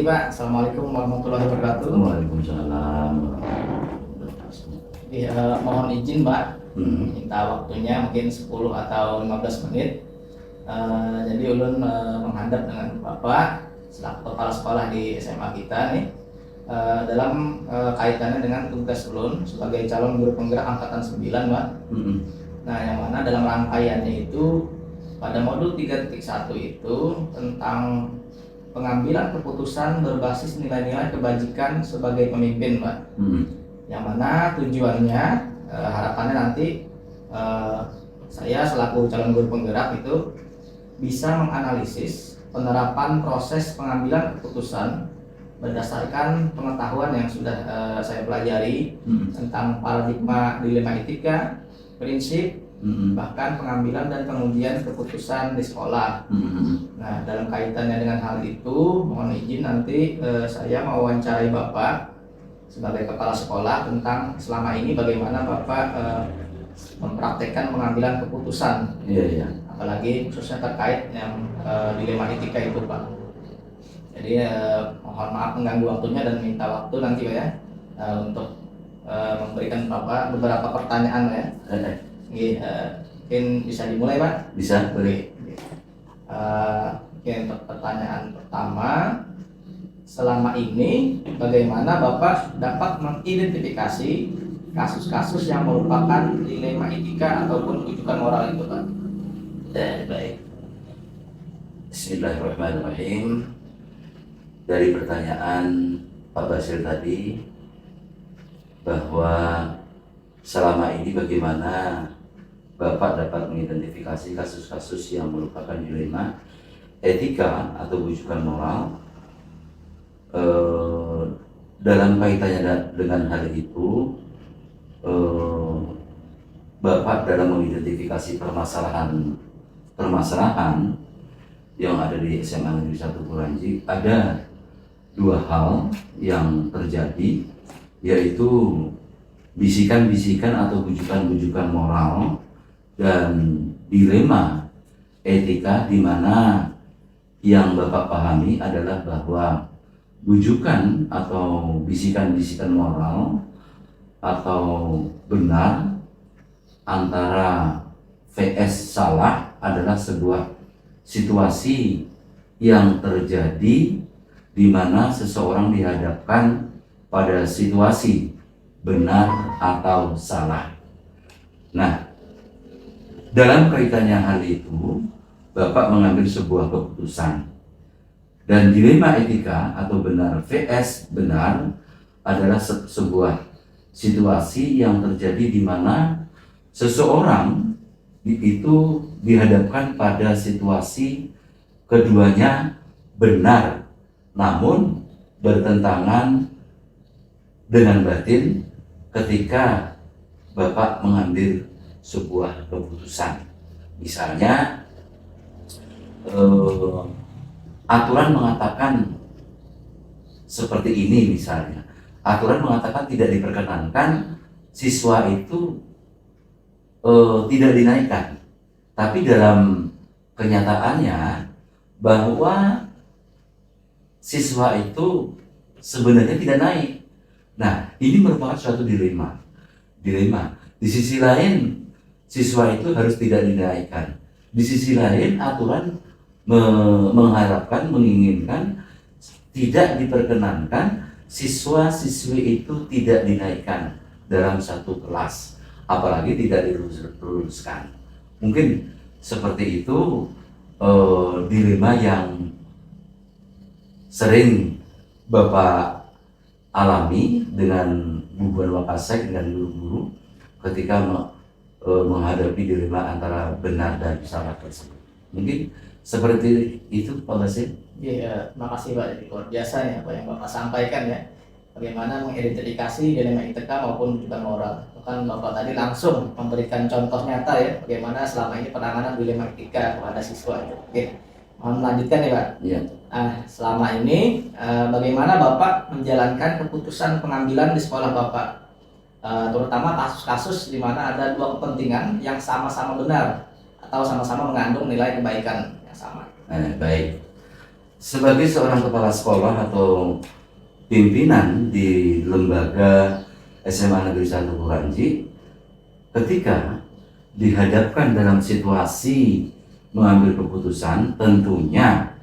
Pak. Assalamualaikum warahmatullahi wabarakatuh. Waalaikumsalam. Mohon izin Pak, Hmm. minta waktunya mungkin 10 atau 15 menit. Jadi ulun menghadap dengan Bapak selaku kepala sekolah di SMA kita nih, dalam kaitannya dengan tugas ulun sebagai calon guru penggerak angkatan 9 Pak. Hmm. Nah, yang mana dalam rangkaiannya itu pada modul 3.1 itu tentang pengambilan keputusan berbasis nilai-nilai kebajikan sebagai pemimpin, Pak. Yang mana tujuannya harapannya nanti saya selaku calon guru penggerak itu bisa menganalisis penerapan proses pengambilan keputusan berdasarkan pengetahuan yang sudah saya pelajari tentang paradigma dilema etika, prinsip, bahkan pengambilan dan pengujian keputusan di sekolah. Nah, dalam kaitannya dengan hal itu, mohon izin nanti saya mewawancarai Bapak sebagai kepala sekolah tentang selama ini bagaimana Bapak mempraktekkan pengambilan keputusan. Iya. Apalagi khususnya terkait yang dilema etika itu, Pak. Jadi mohon maaf mengganggu waktunya dan minta waktu nanti Pak ya untuk memberikan Bapak beberapa pertanyaan ya. Mungkin bisa dimulai Pak? Bisa, boleh. Mungkin untuk pertanyaan pertama, selama ini bagaimana Bapak dapat mengidentifikasi kasus-kasus yang merupakan dilema etika ataupun rujukan moral itu Pak? Baik. Bismillahirrahmanirrahim. Dari pertanyaan Pak Basir tadi, bahwa selama ini bagaimana Bapak dapat mengidentifikasi kasus-kasus yang merupakan dilema etika atau rujukan moral. Dalam kaitannya dengan hal itu, Bapak dalam mengidentifikasi permasalahan yang ada di SMA Negeri 1 Kuranji, ada dua hal yang terjadi, yaitu bisikan-bisikan atau bujukan-bujukan moral dan dilema etika, di mana yang Bapak pahami adalah bahwa bujukan atau bisikan-bisikan moral atau benar antara vs salah adalah sebuah situasi yang terjadi di mana seseorang dihadapkan pada situasi benar atau salah. Nah, dalam kaitannya hal itu, Bapak mengambil sebuah keputusan. Dan dilema etika atau benar vs benar adalah sebuah situasi yang terjadi di mana seseorang itu dihadapkan pada situasi keduanya benar, namun bertentangan dengan batin ketika Bapak mengambil sebuah keputusan. Misalnya aturan mengatakan seperti ini, misalnya aturan mengatakan tidak diperkenankan siswa itu tidak dinaikkan, tapi dalam kenyataannya bahwa siswa itu sebenarnya tidak naik. Nah, ini merupakan suatu dilema. Di sisi lain, siswa itu harus tidak dinaikkan. Di sisi lain, aturan mengharapkan, menginginkan tidak diperkenankan siswa-siswi itu tidak dinaikkan dalam satu kelas, apalagi tidak diluluskan. Mungkin seperti itu dilema yang sering Bapak alami dengan hubungan Wakasek dengan guru-guru ketika menghadapi dilema antara benar dan salah tersebut. Mungkin seperti itu Pak Basir. Iya, makasih Pak. Jadi luar biasa ya Pak yang Bapak sampaikan ya. Bagaimana mengidentifikasi dilema etika maupun rujukan moral. Bahkan Bapak tadi langsung memberikan contoh nyata ya, bagaimana selama ini penanganan dilema etika kepada siswa. Oke, mohon melanjutkan ya Pak. Iya. Selama ini bagaimana Bapak menjalankan keputusan pengambilan di sekolah Bapak, terutama kasus-kasus di mana ada dua kepentingan yang sama-sama benar atau sama-sama mengandung nilai kebaikan yang sama. Baik. sebagai seorang kepala sekolah atau pimpinan di lembaga SMA Negeri 1 Kuranji, ketika dihadapkan dalam situasi mengambil keputusan, tentunya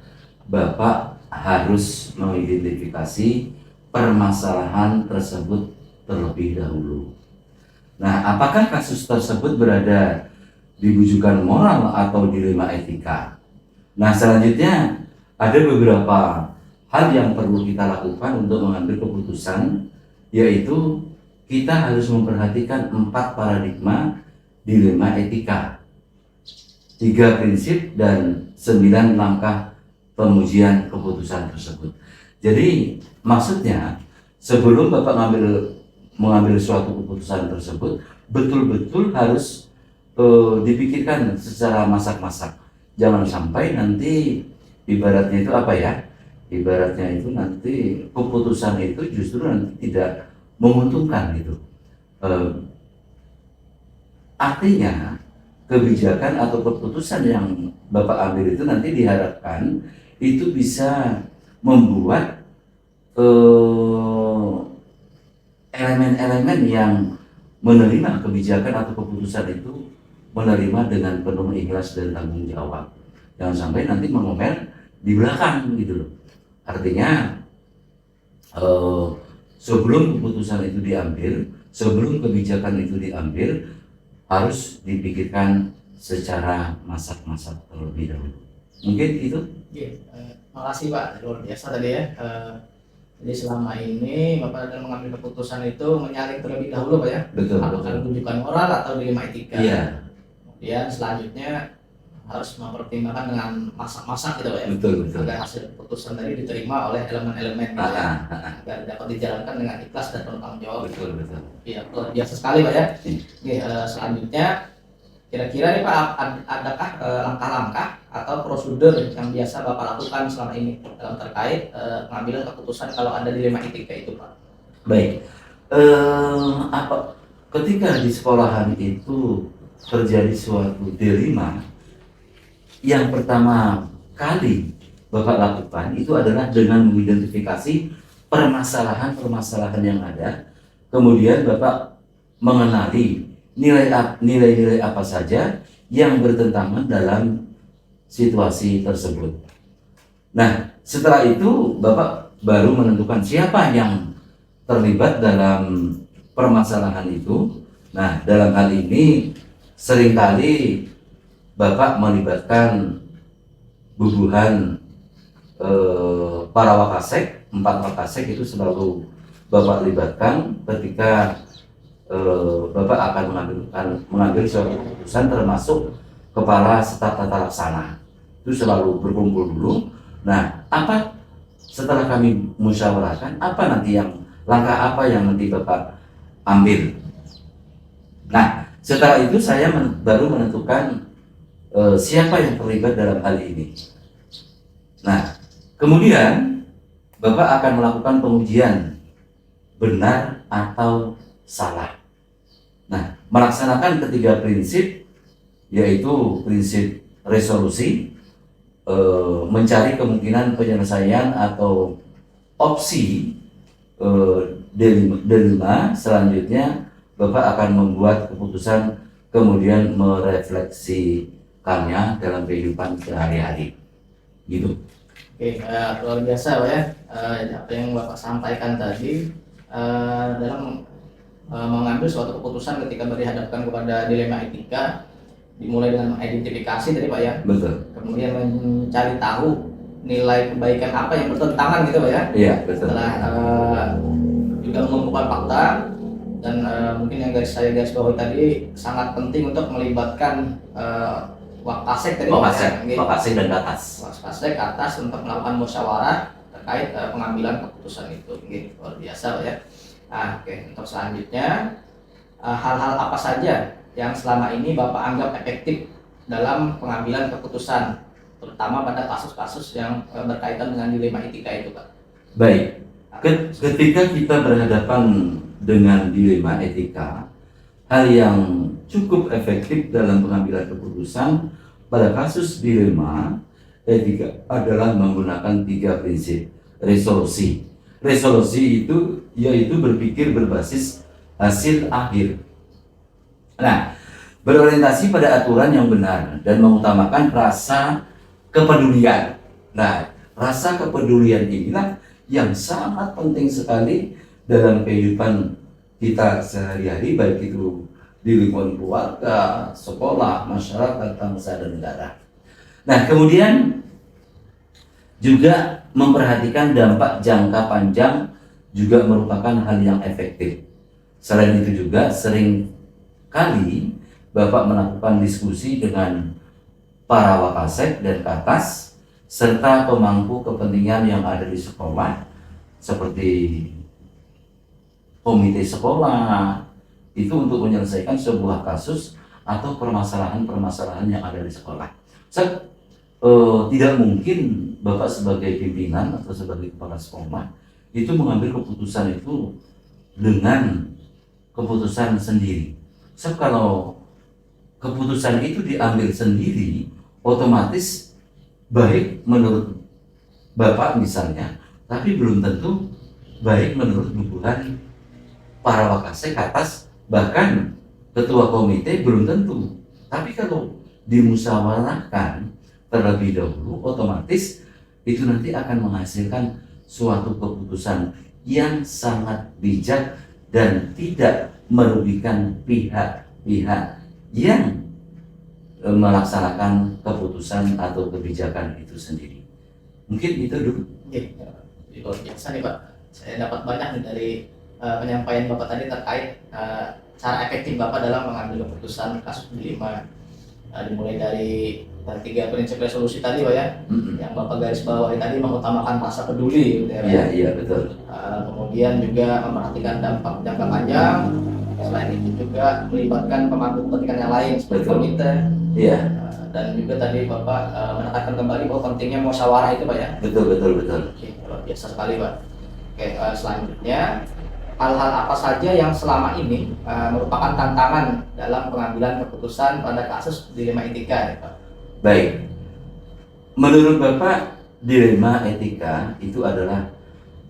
Bapak harus mengidentifikasi permasalahan tersebut terlebih dahulu. Nah, apakah kasus tersebut berada di bujukan moral atau dilema etika? Nah, selanjutnya ada beberapa hal yang perlu kita lakukan untuk mengambil keputusan, yaitu kita harus memperhatikan 4 paradigma dilema etika, 3 prinsip dan 9 langkah pengujian keputusan tersebut. Jadi maksudnya sebelum Bapak mengambil suatu keputusan tersebut, betul-betul harus dipikirkan secara masak-masak. Jangan sampai nanti ibaratnya itu apa ya? Ibaratnya itu nanti keputusan itu justru nanti tidak menguntungkan gitu. Artinya kebijakan atau keputusan yang Bapak ambil itu nanti diharapkan itu bisa membuat elemen-elemen yang menerima kebijakan atau keputusan itu menerima dengan penuh ikhlas dan tanggung jawab. Jangan sampai nanti mengomel di belakang gitu loh. Artinya sebelum keputusan itu diambil, sebelum kebijakan itu diambil, harus dipikirkan secara masak-masak terlebih dahulu. Mungkin itu. Makasih Pak, luar biasa tadi ya. Jadi selama ini Bapak dalam mengambil keputusan itu menyaring terlebih dahulu Pak ya. Betul. Apakah rujukan moral atau dilema etika. Iya. Kemudian selanjutnya harus mempertimbangkan dengan masak-masak gitu Pak ya. Betul. Agar hasil keputusan tadi diterima oleh elemen-elemen gitu ya. Agar dapat dijalankan dengan ikhlas dan penuh tanggung jawab. Betul. Iya, luar biasa sekali Pak ya. Iya. Selanjutnya kira-kira nih Pak, adakah langkah-langkah atau prosedur yang biasa Bapak lakukan selama ini dalam terkait pengambilan keputusan kalau ada dilema etika itu Pak? Baik, ketika di sekolahan itu terjadi suatu dilema, yang pertama kali Bapak lakukan itu adalah dengan mengidentifikasi permasalahan-permasalahan yang ada, kemudian Bapak mengenali nilai-nilai apa saja yang bertentangan dalam situasi tersebut. Nah, setelah itu Bapak baru menentukan siapa yang terlibat dalam permasalahan itu. Nah, dalam hal ini seringkali Bapak melibatkan bubuhan para wakasek, 4 wakasek itu selalu Bapak libatkan ketika Bapak akan mengambil suatu keputusan, termasuk kepala staf tata laksana. Itu selalu berkumpul dulu. Nah, apa setelah kami musyawarahkan, apa nanti langkah apa yang nanti Bapak ambil? Nah, setelah itu saya baru menentukan siapa yang terlibat dalam hal ini. Nah, kemudian Bapak akan melakukan pengujian benar atau salah. Nah, melaksanakan ketiga prinsip, yaitu prinsip resolusi, mencari kemungkinan penyelesaian atau opsi D5. Selanjutnya Bapak akan membuat keputusan, kemudian merefleksikannya dalam kehidupan sehari-hari gitu. Oke, luar biasa Pak ya. Apa yang Bapak sampaikan tadi dalam mengambil suatu keputusan ketika dihadapkan kepada dilema etika, dimulai dengan mengidentifikasi tadi Pak ya. Betul. Kemudian mencari tahu nilai kebaikan apa yang bertentangan gitu Pak ya. Iya, betul. Setelah juga mengumpulkan fakta dan mungkin yang saya garis bawahi tadi sangat penting untuk melibatkan wakasek tadi wakasek dan atas. Wakasek atas untuk melakukan musyawarah terkait pengambilan keputusan itu. Luar biasa Pak ya. Nah, oke, untuk selanjutnya hal-hal apa saja yang selama ini Bapak anggap efektif dalam pengambilan keputusan, terutama pada kasus-kasus yang berkaitan dengan dilema etika itu Pak? Baik, ketika kita berhadapan dengan dilema etika, hal yang cukup efektif dalam pengambilan keputusan pada kasus dilema etika adalah menggunakan 3 prinsip resolusi. Resolusi itu yaitu berpikir berbasis hasil akhir. Nah, berorientasi pada aturan yang benar dan mengutamakan rasa kepedulian. Nah, rasa kepedulian inilah yang sangat penting sekali dalam kehidupan kita sehari-hari, baik itu di lingkungan keluarga, sekolah, masyarakat, bangsa, dan negara. Nah, kemudian juga memperhatikan dampak jangka panjang juga merupakan hal yang efektif. Selain itu juga sering kali Bapak melakukan diskusi dengan para wakasek dan katas serta pemangku kepentingan yang ada di sekolah seperti komite sekolah itu untuk menyelesaikan sebuah kasus atau permasalahan-permasalahan yang ada di sekolah. Tidak mungkin Bapak sebagai pimpinan atau sebagai kepala sekolah itu mengambil keputusan itu dengan keputusan sendiri. Kalau keputusan itu diambil sendiri, otomatis baik menurut Bapak misalnya, tapi belum tentu baik menurut guguran para wakasek atas, bahkan ketua komite belum tentu. Tapi kalau dimusyawarahkan terlebih dahulu, otomatis itu nanti akan menghasilkan suatu keputusan yang sangat bijak dan tidak merugikan pihak-pihak yang melaksanakan keputusan atau kebijakan itu sendiri. Mungkin itu dulu. Luar biasa nih Pak. Saya dapat banyak nih dari penyampaian Bapak tadi terkait cara efektif Bapak dalam mengambil keputusan kasus dilema. Dimulai dari 3 prinsip resolusi tadi Pak ya, yang Bapak garis bawahi tadi mengutamakan rasa peduli gitu ya. Iya betul. Kemudian juga memperhatikan dampak jangka panjang. Selain itu juga melibatkan pemangku kepentingan yang lain seperti komite. Iya. Dan juga tadi Bapak menekankan kembali bahwa pentingnya musyawarah itu Pak ya. Betul. Oke, luar biasa sekali Pak. Oke, selanjutnya hal-hal apa saja yang selama ini merupakan tantangan dalam pengambilan keputusan pada kasus dilema etika ya Pak? Baik, menurut Bapak dilema etika itu adalah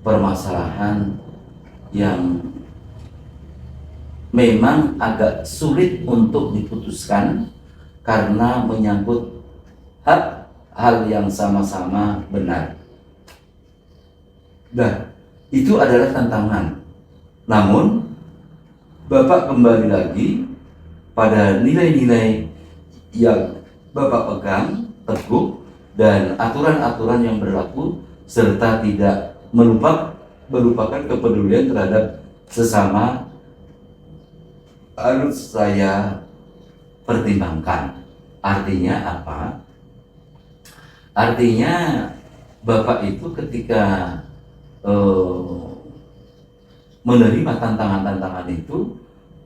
permasalahan yang memang agak sulit untuk diputuskan karena menyangkut hal yang sama-sama benar. Nah, itu adalah tantangan. Namun, Bapak kembali lagi pada nilai-nilai yang Bapak pegang teguh dan aturan-aturan yang berlaku serta tidak melupakan kepedulian terhadap sesama harus saya pertimbangkan. Artinya apa? Artinya Bapak itu ketika menerima tantangan-tantangan itu,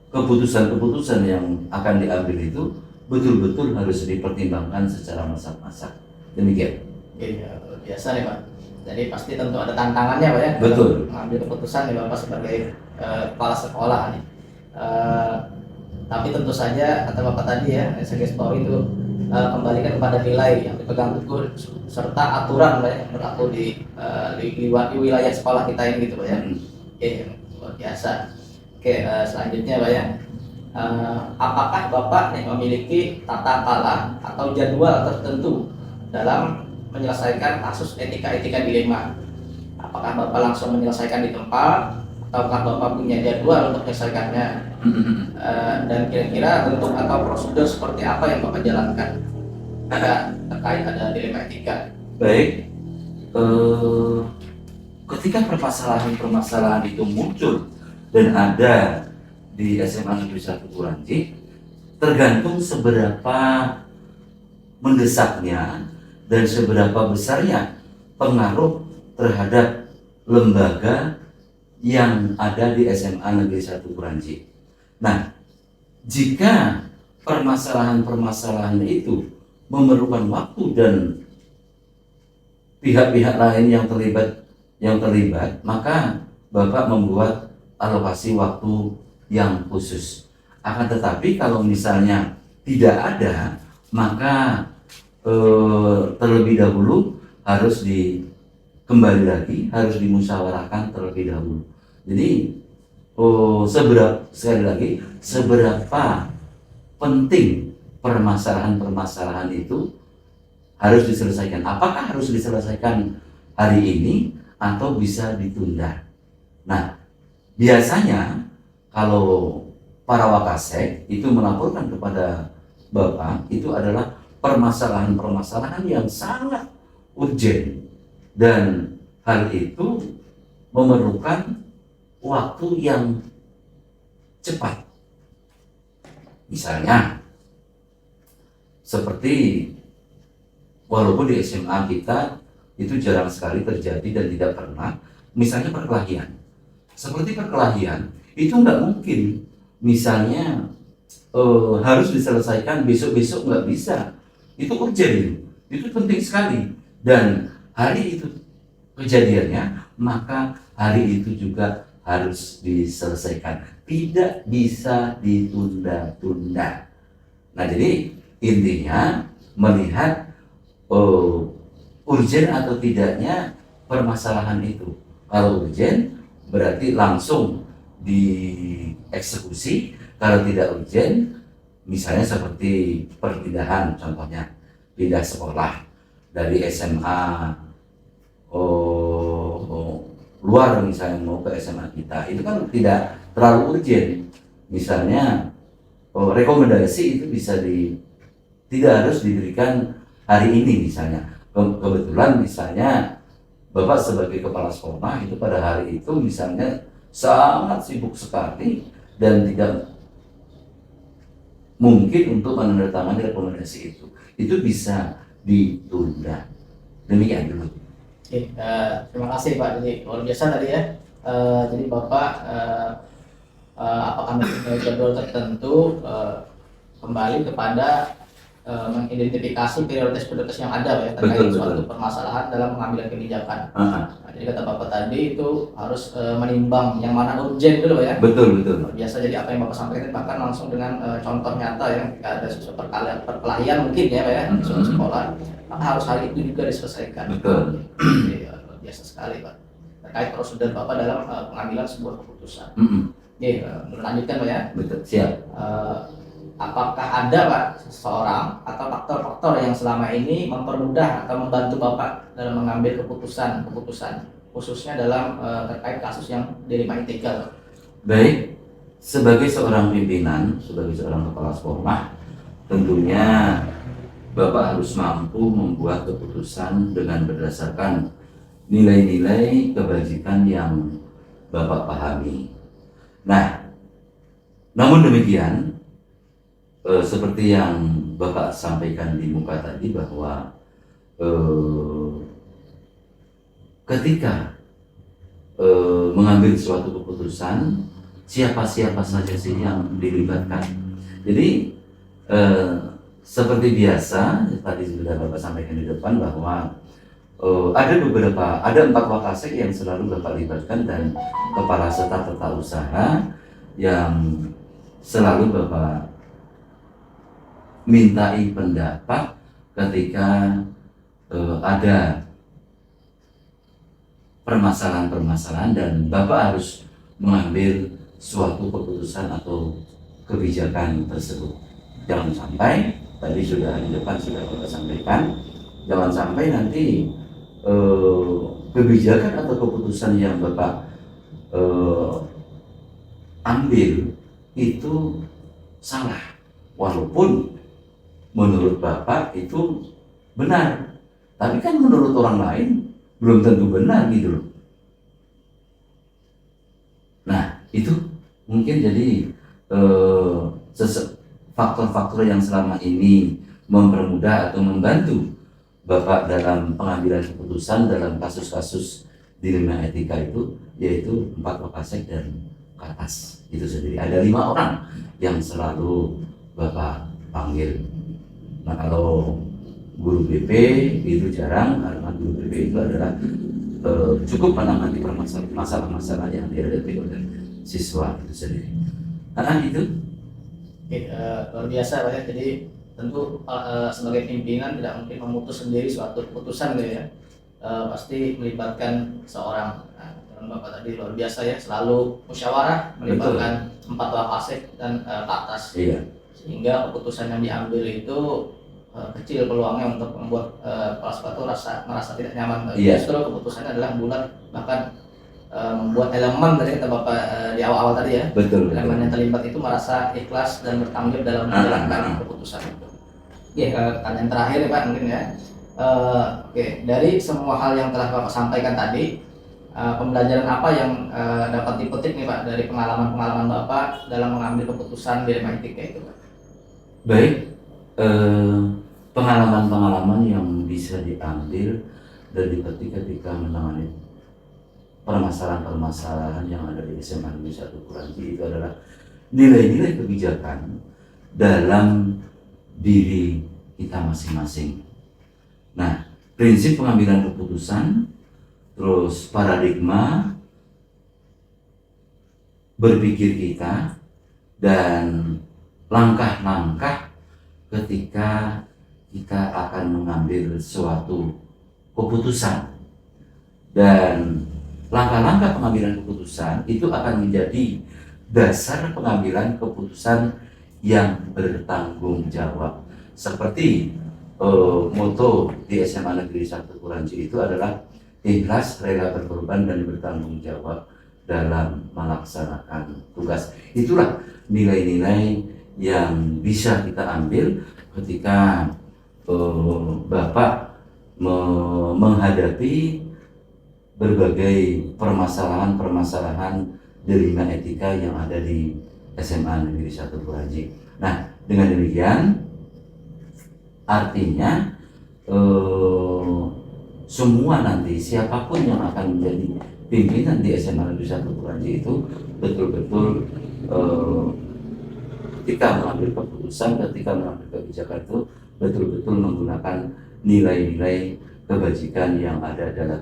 keputusan-keputusan yang akan diambil itu betul-betul harus dipertimbangkan secara masak-masak. Demikian. Iya, biasa nih Pak. Jadi pasti tentu ada tantangannya Pak ya. Betul. Mengambil keputusan nih Bapak sebagai kepala sekolah nih. Tapi tentu saja kata Bapak tadi ya, saya garis bawahi itu kembalikan kepada nilai yang dipegang teguh serta aturan Pak ya, yang berlaku di wilayah sekolah kita ini gitu Pak ya. Oke, luar biasa. Oke, selanjutnya Pak ya. Apakah Bapak nih memiliki tata cara atau jadwal tertentu dalam menyelesaikan kasus etika-etika dilema? Apakah Bapak langsung menyelesaikan di tempat ataukah Bapak punya jadwal untuk menyelesaikannya? Dan kira-kira bentuk atau prosedur seperti apa yang Bapak jalankan terkait ada dilema etika? Baik, ketika permasalahan-permasalahan itu muncul dan ada di SMA Negeri 1 Kuranci, tergantung seberapa mendesaknya dan seberapa besarnya pengaruh terhadap lembaga yang ada di SMA Negeri 1 Kuranci. Nah, jika permasalahan-permasalahan itu memerlukan waktu dan pihak-pihak lain yang terlibat, maka Bapak membuat alokasi waktu yang khusus. Akan tetapi kalau misalnya tidak ada, maka terlebih dahulu harus kembali lagi, harus dimusyawarahkan terlebih dahulu. Jadi sekali lagi, seberapa penting permasalahan-permasalahan itu harus diselesaikan. Apakah harus diselesaikan hari ini atau bisa ditunda? Nah, biasanya kalau para wakasek itu melaporkan kepada Bapak itu adalah permasalahan-permasalahan yang sangat urgent, dan hal itu memerlukan waktu yang cepat. Misalnya seperti, walaupun di SMA kita itu jarang sekali terjadi dan tidak pernah, misalnya perkelahian. Seperti perkelahian itu nggak mungkin misalnya harus diselesaikan besok-besok, nggak bisa. Itu urgent, itu penting sekali, dan hari itu kejadiannya, maka hari itu juga harus diselesaikan, tidak bisa ditunda-tunda. Nah, jadi intinya melihat urgent atau tidaknya permasalahan itu. Kalau urgent berarti langsung dieksekusi. Kalau tidak urgent, misalnya seperti perpindahan, contohnya pindah sekolah dari SMA luar misalnya mau ke SMA kita, itu kan tidak terlalu urgent. Misalnya rekomendasi itu bisa tidak harus diberikan hari ini misalnya. Kebetulan misalnya Bapak sebagai kepala sekolah itu pada hari itu misalnya sangat sibuk sekali dan tidak mungkin untuk menandatangani rekomendasi itu bisa ditunda. Demikian dulu. Oke, terima kasih Pak. Jadi luar biasa tadi ya. Jadi Bapak apakah mempunyai jadwal tertentu kembali kepada mengidentifikasi prioritas-prioritas yang ada ya terkait suatu permasalahan dalam pengambilan kebijakan. Nah, jadi kata Bapak tadi itu harus menimbang yang mana urgent dulu ya. Betul. Biasa, jadi apa yang Bapak sampaikan bahkan langsung dengan contoh nyata ya, jika ada perkelahian mungkin ya Pak ya di suatu sekolah, maka harus hari itu juga diselesaikan. Betul. Jadi, luar biasa sekali Pak terkait prosedur Bapak dalam pengambilan sebuah keputusan. Oke, lanjutkan Pak ya. Betul, siap. Apakah ada Pak seseorang atau faktor-faktor yang selama ini mempermudah atau membantu Bapak dalam mengambil keputusan khususnya dalam terkait kasus yang dilema etika? Baik, sebagai seorang pimpinan, sebagai seorang kepala sekolah, tentunya Bapak harus mampu membuat keputusan dengan berdasarkan nilai-nilai kebajikan yang Bapak pahami. Nah, namun demikian, seperti yang Bapak sampaikan di muka tadi bahwa ketika mengambil suatu keputusan, siapa-siapa saja sih yang dilibatkan. Jadi seperti biasa tadi sudah Bapak sampaikan di depan bahwa ada 4 wakasek yang selalu Bapak libatkan dan kepala staf tata usaha yang selalu Bapak mintai pendapat ketika ada permasalahan-permasalahan dan Bapak harus mengambil suatu keputusan atau kebijakan tersebut. Jangan sampai, tadi sudah di depan sudah Bapak sampaikan, jangan sampai nanti kebijakan atau keputusan yang Bapak ambil itu salah, walaupun menurut Bapak itu benar, tapi kan menurut orang lain belum tentu benar gitu loh. Nah, itu mungkin jadi faktor-faktor yang selama ini mempermudah atau membantu Bapak dalam pengambilan keputusan dalam kasus-kasus dilema etika itu, yaitu 4 wakasek dan ke atas itu sendiri. Ada 5 orang yang selalu Bapak panggil. Nah, kalau guru BP itu jarang, karena guru BP itu adalah cukup menangani masalah-masalah yang dihadapi oleh siswa itu sendiri. Itu. Oke, luar biasa Pak ya. Jadi tentu sebagai pimpinan tidak mungkin memutus sendiri suatu keputusan gitu ya. Pasti melibatkan seorang. Nah, Bapak tadi luar biasa ya, selalu musyawarah melibatkan 4 Wakasek dan ke atas. Iya. Sehingga keputusan yang diambil itu kecil peluangnya untuk membuat kepala sekolah itu merasa tidak nyaman. Iya. Justru keputusannya adalah bulat, bahkan membuat elemen dari kata Bapak di awal-awal tadi ya. Betul. Elemen yang terlibat itu merasa ikhlas dan bertanggung jawab dalam menjalankan keputusan itu. Oke, pertanyaan terakhir ya Pak mungkin ya. Oke, dari semua hal yang telah Bapak sampaikan tadi, pembelajaran apa yang dapat dipetik nih Pak dari pengalaman-pengalaman Bapak dalam mengambil keputusan dilema etika itu Pak? Baik, pengalaman-pengalaman yang bisa diambil dan dipetik ketika menangani permasalahan-permasalahan yang ada di SMA Negeri 1 Kranji itu adalah nilai-nilai kebijakan dalam diri kita masing-masing. Nah, prinsip pengambilan keputusan, terus paradigma berpikir kita, dan langkah-langkah ketika kita akan mengambil suatu keputusan. Dan langkah-langkah pengambilan keputusan itu akan menjadi dasar pengambilan keputusan yang bertanggung jawab. Seperti moto di SMA Negeri 1 Kranji itu adalah ikhlas, rela berkorban, dan bertanggung jawab dalam melaksanakan tugas. Itulah nilai-nilai yang bisa kita ambil ketika Bapak menghadapi berbagai permasalahan-permasalahan dilema etika yang ada di SMA Negeri 1 Kranji. Nah, dengan demikian artinya semua nanti siapapun yang akan menjadi pimpinan di SMA Negeri 1 Kranji itu betul-betul ketika mengambil keputusan, ketika mengambil kebijakan itu betul-betul menggunakan nilai-nilai kebajikan yang ada dalam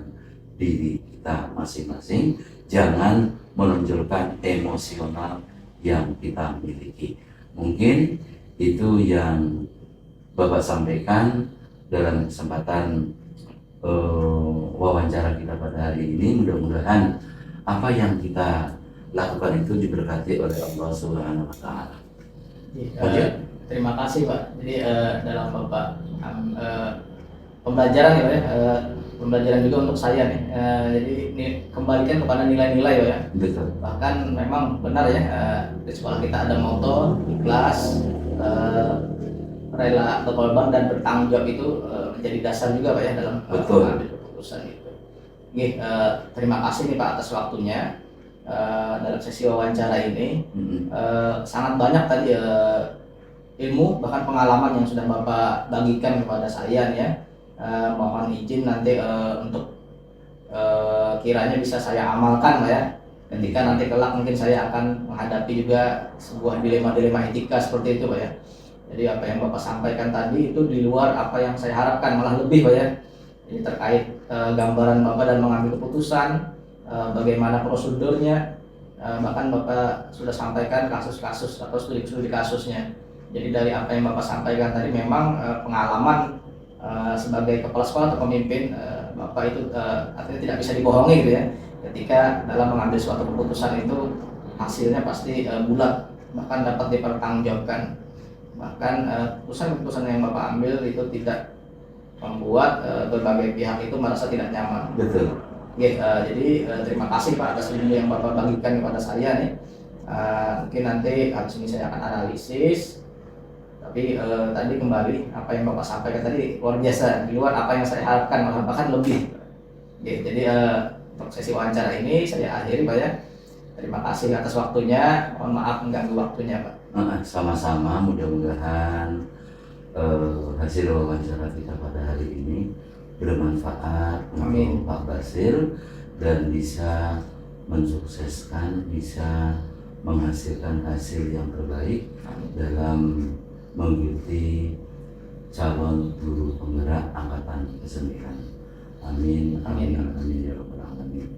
diri kita masing-masing. Jangan menonjolkan emosional yang kita miliki. Mungkin itu yang Bapak sampaikan dalam kesempatan wawancara kita pada hari ini. Mudah-mudahan apa yang kita lakukan itu diberkati oleh Allah Subhanahu wa Ta'ala. Terima kasih Pak. Jadi dalam Bapak pembelajaran ya, pembelajaran juga untuk saya nih. Jadi ini kembalikan kepada nilai-nilai ya. Betul. Bahkan memang benar ya, di sekolah kita ada moto ikhlas, rela berkorban, dan bertanggung jawab itu menjadi dasar juga Pak ya dalam mengambil keputusan itu. Oke, terima kasih nih Pak atas waktunya dalam sesi wawancara ini. Sangat banyak tadi ilmu bahkan pengalaman yang sudah Bapak bagikan kepada saya nih ya. Mohon izin nanti untuk kiranya bisa saya amalkan Pak ya, ketika nanti kelak mungkin saya akan menghadapi juga sebuah dilema-dilema etika seperti itu Pak ya. Jadi apa yang Bapak sampaikan tadi itu di luar apa yang saya harapkan, malah lebih Pak ya. Ini terkait gambaran Bapak dan mengambil keputusan, bagaimana prosedurnya, bahkan Bapak sudah sampaikan kasus-kasus atau studi kasusnya. Jadi dari apa yang Bapak sampaikan tadi memang pengalaman sebagai kepala sekolah atau pemimpin Bapak itu artinya tidak bisa dibohongi gitu ya. Ketika dalam mengambil suatu keputusan itu hasilnya pasti bulat, bahkan dapat dipertanggungjawabkan. Bahkan keputusan-keputusan yang Bapak ambil itu tidak membuat berbagai pihak itu merasa tidak nyaman. Betul. Oke, jadi terima kasih Pak atas ilmu yang Bapak bagikan kepada saya nih. Mungkin nanti habis ini saya akan analisis. Tapi tadi kembali apa yang Bapak sampaikan tadi luar biasa, di luar apa yang saya harapkan, malah bahkan lebih. Oke, jadi untuk sesi wawancara ini saya akhiri Pak ya. Terima kasih atas waktunya. Mohon maaf mengganggu waktunya Pak. Sama-sama, mudah-mudahan hasil wawancara kita pada hari ini bermanfaat untuk Pak Basir dan bisa mensukseskan, bisa menghasilkan hasil yang terbaik dalam mengikuti calon guru penggerak angkatan ke-9. Amin, amin, amin ya rabbal alamin.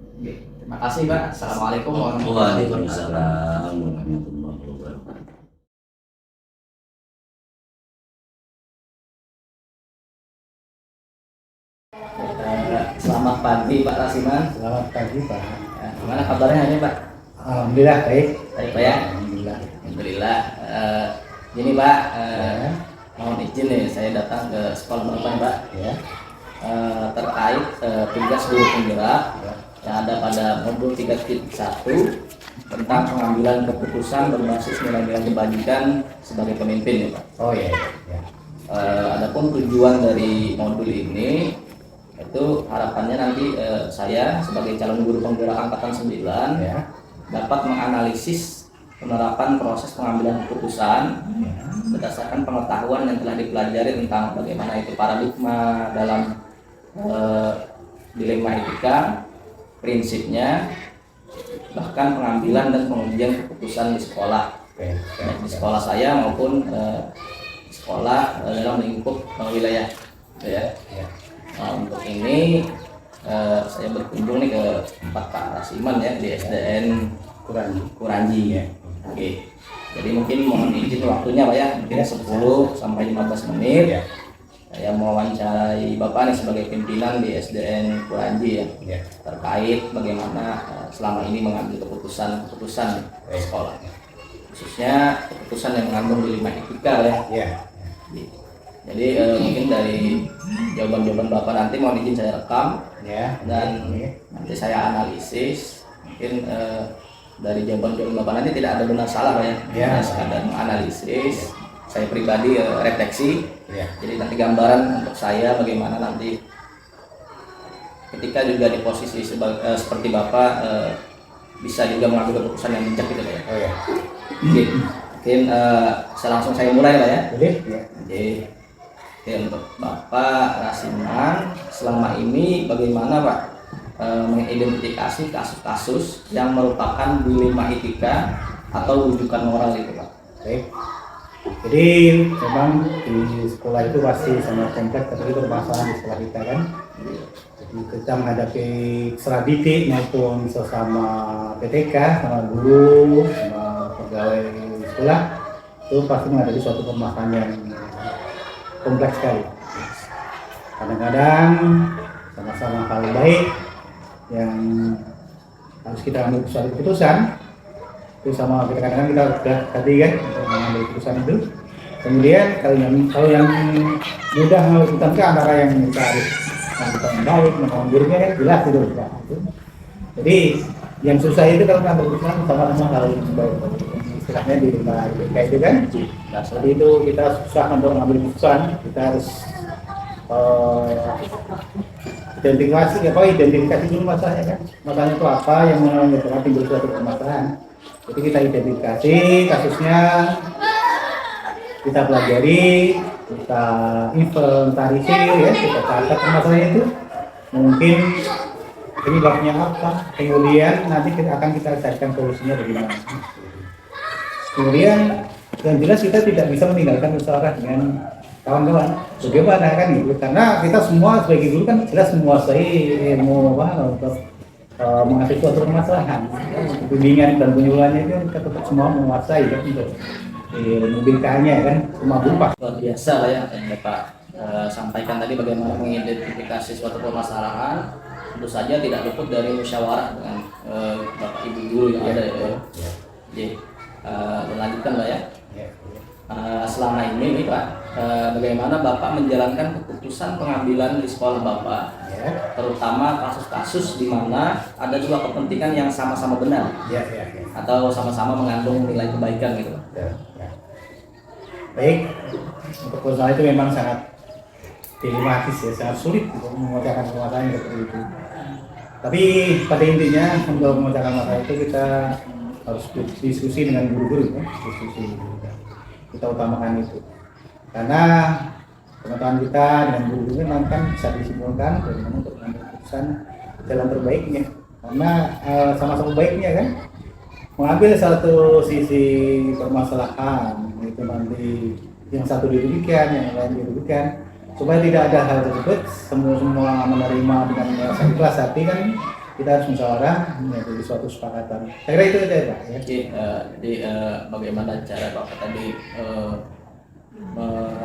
Terima kasih Pak. Assalamualaikum warahmatullahi wabarakatuh. Waalaikumsalam warahmatullahi wabarakatuh. Selamat pagi Pak Rasiman. Selamat pagi Pak. Gimana kabarnya hari ini Pak? Alhamdulillah baik. Baik Pak ya? Alhamdulillah. Alhamdulillah. Gini Pak, Ya, mohon izin nih saya datang ke sekolah Bapak Pak ya, terkait tugas guru penggerak ya. yang ada pada modul 3.1 tentang pengambilan keputusan berbasis nilai-nilai kebajikan sebagai pemimpin ya Pak. Oh ya, ya. Adapun tujuan dari modul ini itu harapannya nanti saya sebagai calon guru penggerak angkatan 9 Ya, dapat menganalisis penerapan proses pengambilan keputusan berdasarkan pengetahuan yang telah dipelajari tentang bagaimana itu paradigma dalam dilema etika, prinsipnya, bahkan pengambilan dan pengujian keputusan di sekolah, oke. baik di sekolah saya maupun di sekolah dalam lingkup wilayah ya. Ya, Untuk ini saya berkunjung nih ke tempat Pak Rasiman ya di SDN kurang. Kuranji ya. Oke. Jadi mungkin mohon izin waktunya Pak ya, mungkin 10 sampai 15 menit. Ya, Saya mau wawancarai Bapak nih sebagai pimpinan di SDN Kuranji ya, ya. terkait bagaimana selama ini mengambil keputusan di sekolah. Khususnya keputusan yang mengandung dilema etika ya. Ya, Jadi mungkin dari jawaban-jawaban Bapak nanti mohon izin saya rekam ya. dan Oke. nanti saya analisis. Mungkin dari jawaban-jawaban Bapak nanti tidak ada benar salah Pak ya. Ya. Hanya sekadar menganalisis. Saya pribadi refleksi. Ya, Jadi nanti gambaran untuk saya bagaimana nanti ketika juga di posisi seperti Bapak bisa juga mengambil keputusan yang bijak gitu Pak ya. oh ya. Oke. Mungkin saya mulai Pak ya. Boleh? Ya. Oke, untuk Bapak Rasiman, selama ini bagaimana Pak mengidentifikasi kasus-kasus yang merupakan dilema etika atau rujukan moral itu Pak? Baik. Jadi memang di sekolah itu pasti sangat kompleks tapi permasalahan di sekolah kita kan. Jadi kita menghadapi secara didik maupun sesama PTK, sama guru, sama pegawai sekolah itu pasti menghadapi suatu permasalahan yang kompleks sekali. Kadang-kadang sama-sama hal baik yang harus kita ambil suatu keputusan itu sama kita kadang-kadang kita sudah tadi kan untuk mengambil keputusan itu. Kemudian kalau yang mudah mengambil keputusan itu antara yang kita harus melakukan yang baik, melakukan buruknya kan jelas itu. Jadi yang susah itu kalau mengambil keputusan sama-sama hal yang baik. Istilahnya di rumah kayak itu kan. Nah, seperti itu kita susah untuk mengambil keputusan. Kita harus identifikasi dulu masalahnya kan. Masalahnya itu apa yang menyebabkan timbul suatu permasalahan. Jadi kita identifikasi kasusnya, kita pelajari, kita inventarisir ya, kita catat permasalahannya itu. Mungkin penyebabnya apa, kemudian nanti kita akan carikan solusinya bagaimana. Kemudian yang jelas kita tidak bisa meninggalkan musyawarah dengan kawan-kawan. Bagaimana kan gitu? Karena kita semua sebagai guru kan jelas menguasai ilmu untuk mengatasi suatu permasalahan. Bimbingan dan penyuluhannya itu kita tetap semua menguasai kan untuk ilmu BK-nya kan semua berupa. Luar biasa lah ya yang Bapak sampaikan tadi bagaimana mengidentifikasi suatu permasalahan. Tentu saja tidak luput dari musyawarah dengan Bapak Ibu guru yang ada ya. Jadi lanjutkan Pak ya. Selama ini nih Pak, bagaimana Bapak menjalankan keputusan pengambilan di sekolah Bapak, terutama kasus-kasus di mana ada dua kepentingan yang sama-sama benar, atau sama-sama mengandung nilai kebaikan gitu Pak. Baik, untuk persoalan itu memang sangat dilematis ya, sangat sulit untuk memecahkan permasalahan seperti itu. Tapi pada intinya untuk memecahkan masalah itu kita harus diskusi dengan guru-guru ya, diskusi. Kita utamakan itu karena pengetahuan kita dengan guru-guru memang kan bisa disimpulkan bagaimana untuk mengambil keputusan jalan terbaiknya karena sama-sama baiknya kan mengambil satu sisi permasalahan itu nanti yang satu dirugikan yang lain dirugikan supaya tidak ada hal tersebut semua menerima dengan rasa ikhlas hati kan kita harus musyawarah menjadi suatu kesepakatan. Saya kira itu ya Pak. Ya. Jadi bagaimana cara Bapak tadi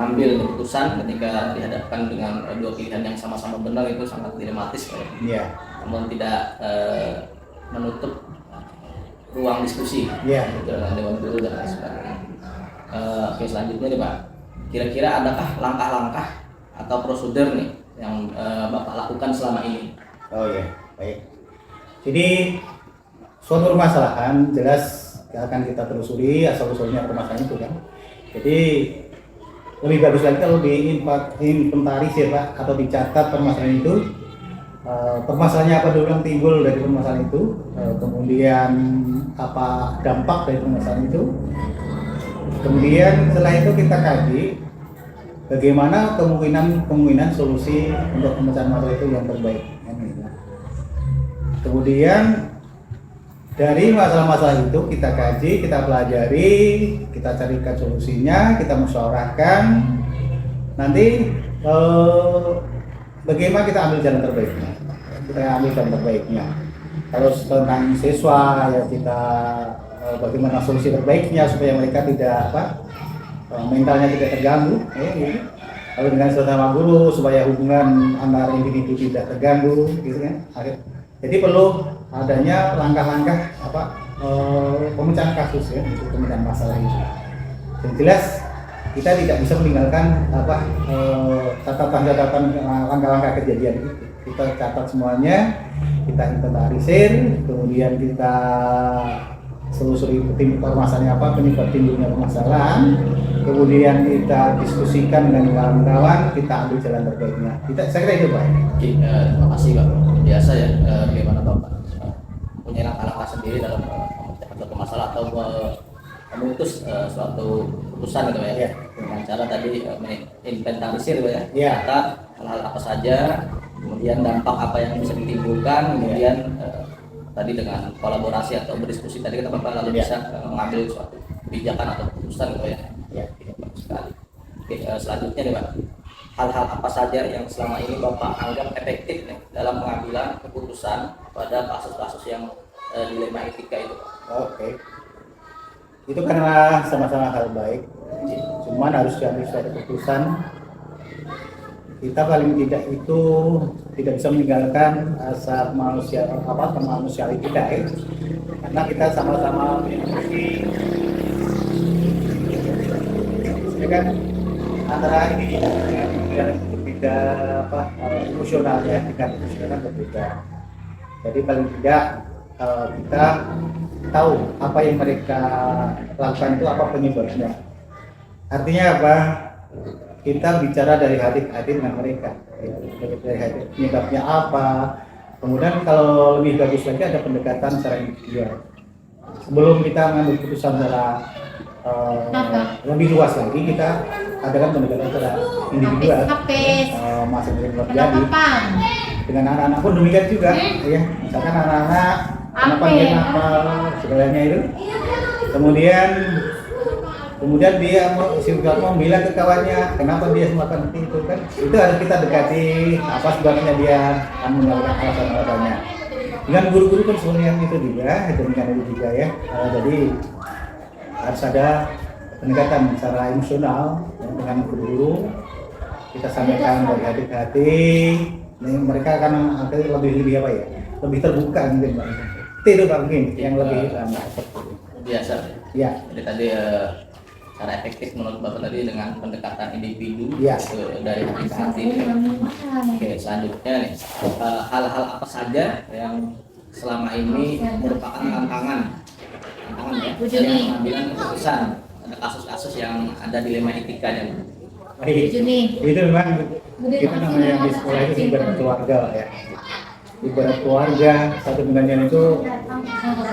mengambil keputusan ketika dihadapkan dengan dua pilihan yang sama-sama benar itu sangat dilematis Pak. Iya. Namun tidak menutup ruang diskusi Iya. dengan Dewan Guru dan lain sebagainya. Oke, selanjutnya nih Pak, kira-kira adakah langkah-langkah atau prosedur nih yang Bapak lakukan selama ini? Oh ya, baik. Jadi suatu permasalahan jelas akan kita telusuri asal usulnya permasalahan itu kan. Jadi lebih bagus lagi kalau diinventarisir Pak, atau dicatat permasalahan itu. Permasalahannya apa dulu yang timbul dari permasalahan itu, kemudian apa dampak dari permasalahan itu. Kemudian setelah itu kita kaji bagaimana kemungkinan solusi untuk pemecahan masalah itu yang terbaik. Kemudian dari masalah-masalah itu kita kaji, kita pelajari, kita carikan solusinya, kita musyawarahkan. Nanti bagaimana kita ambil jalan terbaiknya. Kita ambil jalan terbaiknya. Kalau tentang siswa ya kita bagaimana solusi terbaiknya supaya mereka tidak mentalnya tidak terganggu. Lalu dengan sesama guru supaya hubungan antar individu tidak terganggu, gitu kan. Jadi perlu adanya langkah-langkah pemecahan kasus ya, untuk pemecahan masalah itu. Yang jelas kita tidak bisa meninggalkan catatan-catatan langkah-langkah kejadian itu. Kita catat semuanya, kita inventarisir, kemudian kita selusuri permasalahannya apa, penyebab timbulnya permasalahan, kemudian kita diskusikan dengan kawan-kawan, kita ambil jalan terbaiknya. Saya kira itu Pak. Oke, terima kasih Pak. Biasa ya, bagaimana Bapak punya langkah-langkah sendiri dalam memecahkan suatu masalah atau memutus suatu keputusan gitu ya. Iya. Dengan cara tadi menginventarisir gitu ya. Iya. Catat hal-hal apa saja, kemudian dampak apa yang bisa ditimbulkan, kemudian tadi dengan kolaborasi atau berdiskusi tadi kita Bapak lalu Iya. bisa mengambil suatu kebijakan atau keputusan gitu ya. Iya. Bagus sekali. Oke, selanjutnya nih Pak, hal-hal apa saja yang selama ini Bapak anggap efektif nih dalam pengambilan keputusan pada kasus-kasus yang dilema etika itu Pak? Oke. Itu karena sama-sama hal baik. Cuman harus diambil suatu keputusan. Kita paling tidak itu tidak bisa meninggalkan asal kemanusiaan kita ya. Karena kita sama-sama ya kan, antara ini yang berbeda emosionalnya tingkat emosional berbeda. Jadi paling tidak kita tahu apa yang mereka lakukan itu apa penyebabnya. Artinya apa? Kita bicara dari hati ke hati dengan mereka. Dari hati, penyebabnya apa? Kemudian kalau lebih bagus lagi ada pendekatan secara individual. Sebelum kita mengambil keputusan secara lebih luas lagi, kita adakan pendekatan secara individual. Masing-masing terjadi. Dengan anak-anak pun demikian juga, ya. Misalkan anak-anak kenapa dia nakal segalanya itu, kemudian dia mau bilang ke kawannya kenapa dia melakukan itu kan, itu harus kita dekati apa sebabnya dia melakukan alasan-alasannya. Dengan guru-guru pun sebenarnya itu juga, demikian itu juga ya. Jadi harus ada pendekatan secara emosional dengan guru-guru, kita sampaikan dari hati ke hati. Mereka akan akhirnya lebih apa ya, lebih terbuka mungkin Pak. Itu Pak mungkin yang lebih biasa ya. Jadi tadi cara efektif menurut Bapak tadi dengan pendekatan individu ya. Dari hati ke hati. Oke, selanjutnya nih hal-hal apa saja yang selama ini merupakan tantangan ya dalam pengambilan keputusan ada kasus-kasus yang ada dilema etikanya. Baik, itu memang kita namanya yang di sekolah itu ibarat keluarga ya. Ibarat keluarga, satu dengan itu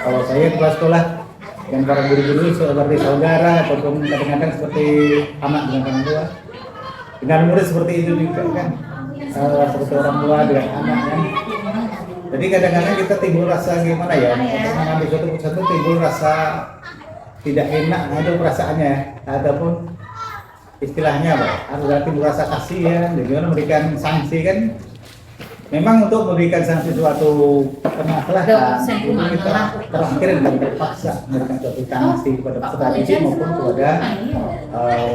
kalau saya di sekolah dengan para guru-guru seperti saudara ataupun kadang-kadang seperti anak dengan orang tua. Dengan murid seperti itu juga kan, seperti orang tua dengan anak kan. Jadi kadang-kadang kita timbul rasa gimana ya, untuk mengambil suatu keputusan itu timbul rasa tidak enak, ada perasaannya, ataupun istilahnya Pak, ada timbul rasa kasihan, bagaimana memberikan sanksi kan. Memang untuk memberikan sanksi suatu permasalahan itu kita terakhir dan terpaksa memberikan suatu sanksi kepada peserta didik maupun kepada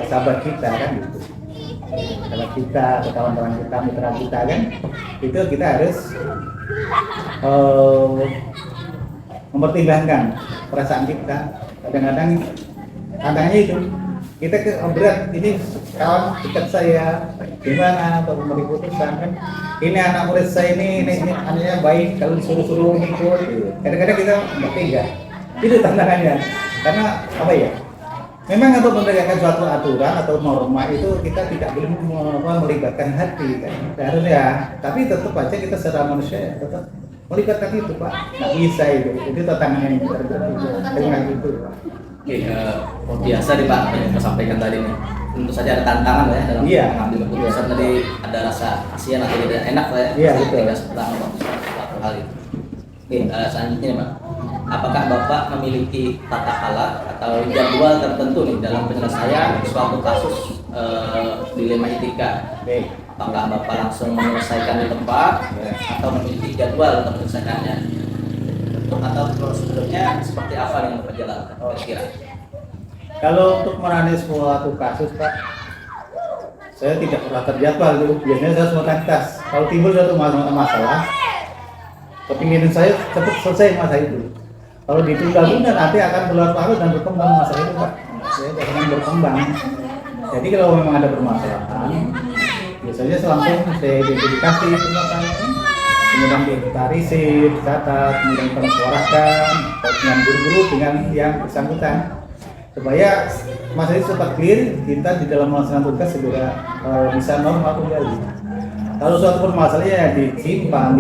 sahabat kita kan gitu. kalau kita atau kawan-kawan kita, mitra kita kan, itu kita harus mempertimbangkan perasaan kita. Kadang-kadang tantangannya itu kita ke berat, ini kawan dekat saya gimana atau memberi putusan kan, ini anak murid saya ini anaknya baik, kalau disuruh-suruh ikut gitu. Kadang-kadang kita nggak tega, itu tantangannya. Karena apa ya, memang untuk menegakkan suatu aturan atau norma itu kita tidak boleh melibatkan hati kan, harusnya. Tapi tetap aja kita secara manusia tetap melibatkan itu Pak, nggak bisa itu tantangan yang kita dengan itu Pak. Oke, biasa nih Pak, yang saya sampaikan tadi nih. Tentu saja ada tantangan ya dalam mengambil keputusan. Tadi ada rasa kasihan atau tidak enak Pak ya. Iya, betul. Tidak setelah suatu hal itu. Oke, selanjutnya Pak, apakah Bapak memiliki tata cara atau jadwal tertentu nih dalam penyelesaian suatu kasus dilema etika? Baik. Apakah Bapak langsung menyelesaikan di tempat atau memiliki jadwal untuk menyelesaikannya? Atau prosedurnya seperti apa yang Bapak jalankan kira-kira? Kalau untuk menangani suatu kasus Pak, saya tidak pernah terjadwal dulu. Biasanya saya spontanitas. Kalau timbul suatu masalah, kepingin saya cepat selesai masalah itu. Kalau ditunda-tunda nanti akan berlarut-larut dan berkembang masalah itu Pak. Saya jangan berkembang. Jadi kalau memang ada permasalahan, biasanya langsung saya identifikasi permasalahannya, kemudian diinventarisir, dicatat, kemudian kita suarakan dengan guru-guru dengan yang bersangkutan, supaya masalah itu cepat clear, kita di dalam melaksanakan tugas segera bisa normal kembali. Kalau suatu permasalahan disimpan,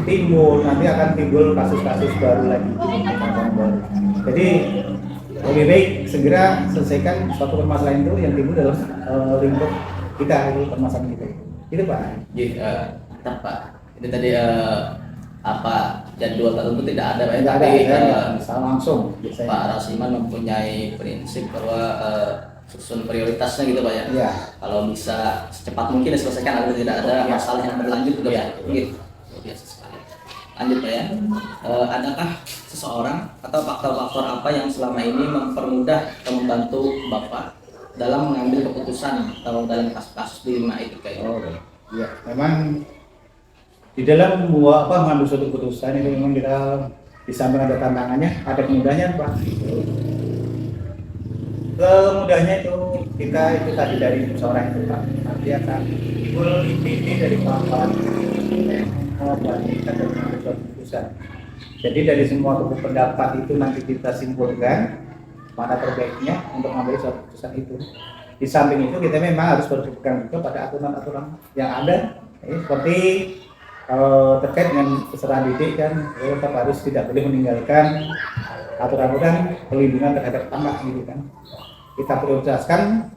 ditimbul, nanti akan timbul kasus-kasus baru lagi. Jadi lebih baik segera selesaikan suatu permasalahan itu yang timbul dalam lingkup kita, itu permasalahan kita. Itu Pak. Iya, Pak. Ini tadi apa jadwal tertentu tidak ada Pak, Tidak tapi ada, bisa langsung. Biasanya. Pak Rasiman mempunyai prinsip bahwa susun prioritasnya gitu Pak ya. Iya. Kalau bisa secepat mungkin diselesaikan agar tidak ada masalah yang berlanjut gitu ya. Gitu. Biasa sekali. Lanjut Pak ya. Adakah seseorang atau faktor-faktor apa yang selama ini mempermudah atau membantu Bapak dalam mengambil keputusan atau dalam kasus-kasus dilema etika ini? Oh, iya. Memang di dalam mengambil suatu keputusan itu memang kita di samping ada tantangannya, ada kemudahannya Pak. Kemudahnya itu kita itu tadi dari seorang itu Pak, nanti akan timbul ide dari kawan-kawan membuat kita dalam mengambil suatu keputusan. Jadi dari semua pendapat itu nanti kita simpulkan mana terbaiknya untuk mengambil suatu keputusan itu. Di samping itu kita memang harus berpegang juga pada aturan-aturan yang ada, seperti terkait dengan keserahan didik kan, tetap harus tidak boleh meninggalkan aturan-aturan perlindungan terhadap anak gitu kan. Kita prioritaskan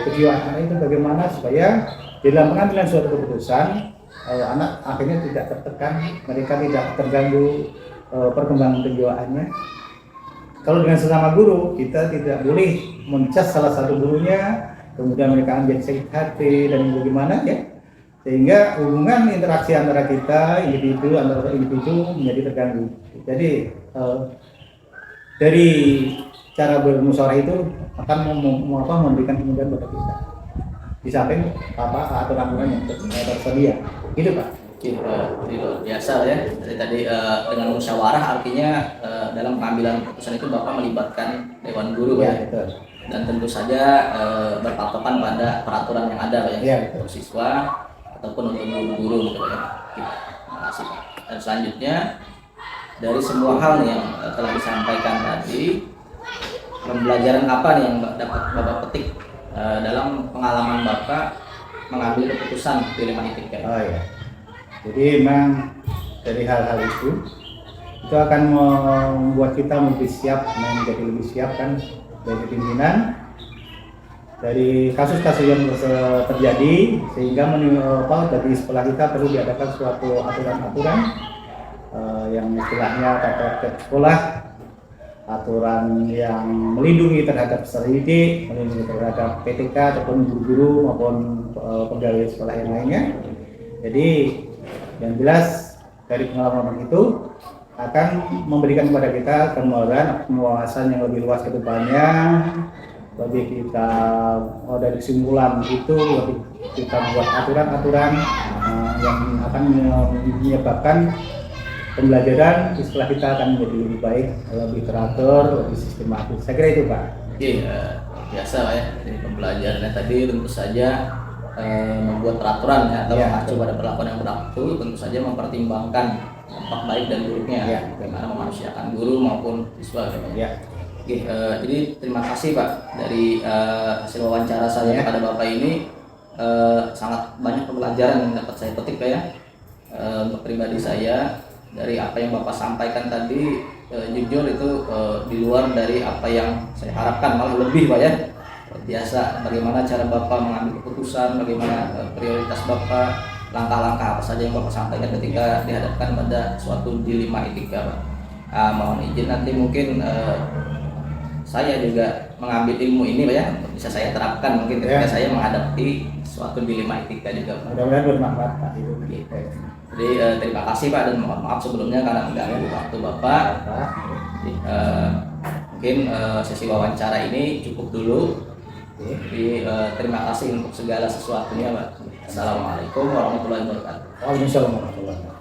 kejiwaan anak itu bagaimana supaya di dalam pengambilan suatu keputusan anak akhirnya tidak tertekan, mereka tidak terganggu perkembangan kejiwaannya. Kalau dengan sesama guru kita tidak boleh mencas salah satu gurunya, kemudian mereka menjadi sakit hati dan bagaimana ya, sehingga hubungan interaksi antara kita antar individu menjadi terganggu. Jadi dari cara bermusyawarah itu akan memberikan kemudahan bagi kita. Di samping aturan-aturan yang tersedia, gitu Pak. Jadi luar biasa ya. Dari tadi dengan musyawarah artinya dalam pengambilan keputusan itu Bapak melibatkan dewan guru Ya, ya. betul. Dan tentu saja berpatokan pada peraturan yang ada Pak ya, Ya, untuk siswa ataupun untuk guru-guru gitu Pak ya. Terima kasih Pak. Dan selanjutnya dari semua hal yang telah disampaikan tadi, pembelajaran apa nih yang dapat Bapak petik dalam pengalaman Bapak mengambil keputusan dilema etika? Oh ya. Jadi memang dari hal-hal itu akan membuat kita lebih siap, menjadi lebih siap kan dari pimpinan, dari kasus-kasus yang terjadi, sehingga dari sekolah kita perlu diadakan suatu aturan-aturan yang istilahnya tata tertib sekolah, aturan yang melindungi terhadap peserta didik, melindungi terhadap PTK ataupun guru-guru maupun pegawai sekolah yang lainnya. Jadi yang jelas dari pengalaman itu akan memberikan kepada kita gambaran wawasan yang lebih luas ke depannya, lebih kita dari kesimpulan itu lebih kita buat aturan-aturan yang akan menyebabkan pembelajaran di sekolah kita akan menjadi lebih baik, lebih teratur, lebih sistematis. Saya kira itu Pak. Oke, biasa Pak ya. Jadi pembelajarannya tadi tentu saja membuat peraturan ya, atau Ya, mengacu pada perlakuan yang berlaku, tentu saja mempertimbangkan dampak baik dan buruknya, Ya, bagaimana memanusiakan guru maupun siswa. Gitu. Ya. Oke, jadi terima kasih Pak dari hasil wawancara saya Ya. kepada Bapak ini. Sangat banyak pembelajaran yang dapat saya petik Pak ya. Untuk pribadi saya, dari apa yang Bapak sampaikan tadi, jujur itu di luar dari apa yang saya harapkan, malah lebih Pak ya. Biasa bagaimana cara Bapak mengambil keputusan, bagaimana prioritas Bapak, langkah-langkah apa saja yang Bapak sampaikan ketika dihadapkan pada suatu dilema etika Pak. Mohon izin nanti mungkin saya juga mengambil ilmu ini Pak ya, untuk bisa saya terapkan mungkin ketika saya menghadapi suatu dilema etika juga Pak. Mudah-mudahan bermanfaat Pak. Jadi terima kasih Pak, dan mohon maaf sebelumnya karena mengganggu waktu Bapak. Jadi, mungkin sesi wawancara ini cukup dulu. Jadi terima kasih untuk segala sesuatunya Pak. Assalamualaikum warahmatullahi wabarakatuh. Waalaikumsalam warahmatullahi wabarakatuh.